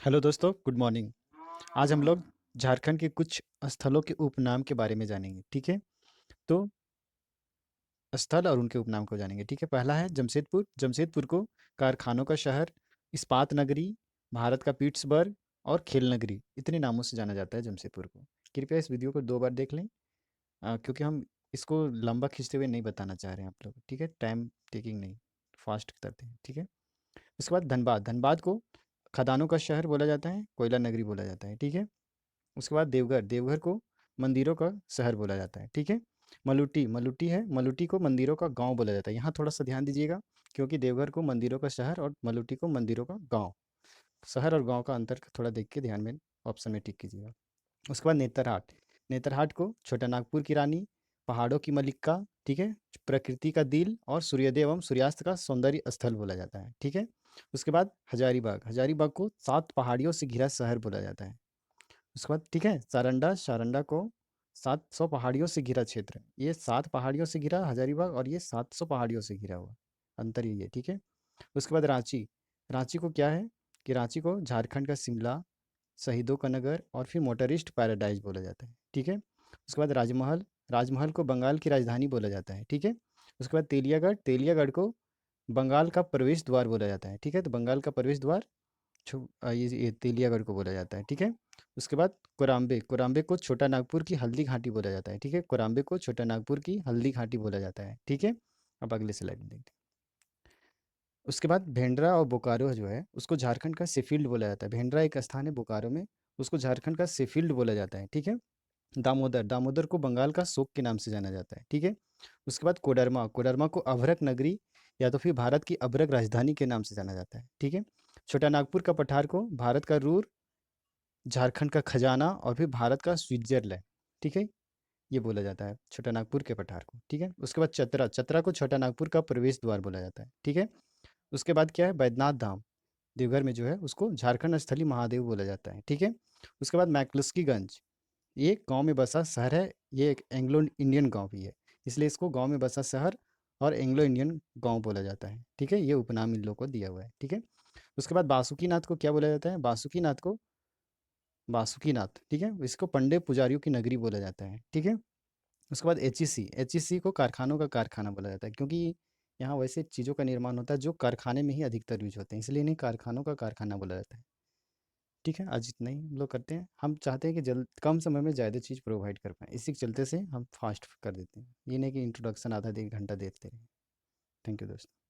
Hello दोस्तों, good morning. आज हम लोग झारखंड के कुछ स्थलों के उपनाम के बारे में जानेंगे। ठीक है, तो स्थल और उनके उपनाम को जानेंगे। ठीक है, पहला है जमशेदपुर। जमशेदपुर को कारखानों का शहर, इस्पात नगरी, भारत का पीट्सबर्ग और खेल नगरी, इतने नामों से जाना जाता है जमशेदपुर को। कृपया इस वीडियो को 2 बार देख लें, क्योंकि हम इसको लंबा खींचते हुए नहीं बताना चाह रहे हैं आप लोग। ठीक है, टाइम टेकिंग नहीं, फास्ट करते हैं। ठीक है, उसके बाद धनबाद। धनबाद को खदानों का शहर बोला जाता है, कोयला नगरी बोला जाता है। ठीक है, उसके बाद देवघर। देवघर को मंदिरों का शहर बोला जाता है। ठीक है, मलुटी। मलुटी है, मलुटी को मंदिरों का गांव बोला जाता है। यहाँ थोड़ा सा ध्यान दीजिएगा, क्योंकि देवघर को मंदिरों का शहर और मलुटी को मंदिरों का गांव। शहर और गांव का अंतर थोड़ा देख के ध्यान में ऑप्शन में टिक कीजिएगा। उसके बाद नेतरहाट। नेतरहाट को छोटा नागपुर की रानी, पहाड़ों की मलिक्का, ठीक है, प्रकृति का दिल और सूर्योदय एवं सूर्यास्त का सौंदर्य स्थल बोला जाता है। ठीक है, उसके बाद हजारीबाग। हजारीबाग को 7 पहाड़ियों से घिरा शहर बोला जाता है। उसके बाद ठीक है, सारंडा। सारंडा को 700 पहाड़ियों से घिरा क्षेत्र है। ये 7 पहाड़ियों से घिरा हजारीबाग, और ये 700 पहाड़ियों से घिरा हुआ। अंतर यही है। ठीक है, उसके बाद रांची। रांची को क्या है कि रांची को झारखंड का शिमला, शहीदों का नगर और फिर मोटरिस्ट पैराडाइज बोला जाता है। ठीक है, उसके बाद राजमहल। राजमहल को बंगाल की राजधानी बोला जाता है। ठीक है, उसके बाद तेलियागढ़। तेलियागढ़ को बंगाल का प्रवेश द्वार बोला जाता है। ठीक है, तो बंगाल का प्रवेश द्वार ये तेलियागढ़ को बोला जाता है। ठीक है, उसके बाद कोराम्बे। कोराम्बे को छोटा नागपुर की हल्दी घाटी बोला जाता है। ठीक है, कोराम्बे को छोटा नागपुर की हल्दी घाटी बोला जाता है। ठीक है, अब अगले स्लाइड में देखते हैं। उसके बाद भेंडरा और बोकारो जो है, उसको झारखंड का सेफील्ड बोला जाता है। भेंडरा एक स्थान है बोकारो में, उसको झारखंड का सेफील्ड बोला जाता है। ठीक है, दामोदर। दामोदर को बंगाल का शोक के नाम से जाना जाता है। ठीक है, उसके बाद कोडरमा। कोडरमा को अभ्रक नगरी या तो फिर भारत की अभ्रक राजधानी के नाम से जाना जाता है। ठीक है, छोटा नागपुर का पठार को भारत का रूर, झारखंड का खजाना और फिर भारत का स्विट्जरलैंड, ठीक है, ये बोला जाता है छोटा नागपुर के पठार को। ठीक है, उसके बाद चतरा। चतरा को छोटा नागपुर का प्रवेश द्वार बोला जाता है। ठीक है, उसके बाद क्या है, बैद्यनाथ धाम। देवघर में जो है उसको झारखंड स्थली महादेव बोला जाता है। ठीक है, उसके बाद मैक्लुस्कीगंज। ये गांव में बसा शहर है, ये एक एंग्लो इंडियन गांव भी है, इसलिए इसको गांव में बसा शहर और एंग्लो इंडियन गांव बोला जाता है। ठीक है, ये उपनाम इन लोगों को दिया हुआ है। ठीक है, उसके बाद बासुकीनाथ को क्या बोला जाता है, बासुकीनाथ को बासुकीनाथ, ठीक है, इसको पंडे पुजारियों की नगरी बोला जाता है। ठीक है, उसके बाद एचईसी। एचईसी को कारखानों का कारखाना बोला जाता है, क्योंकि यहाँ वैसे चीज़ों का निर्माण होता है जो कारखाने में ही अधिकतर यूज होते हैं, इसलिए इन्हें कारखानों का कारखाना बोला जाता है। ठीक है, आज इतना ही हम लोग करते हैं। हम चाहते हैं कि जल्द कम समय में ज़्यादा चीज़ प्रोवाइड कर पाएँ, इसी के चलते से हम फास्ट कर देते हैं। ये नहीं कि इंट्रोडक्शन आधा 1 घंटा देते रहें। थैंक यू दोस्तों।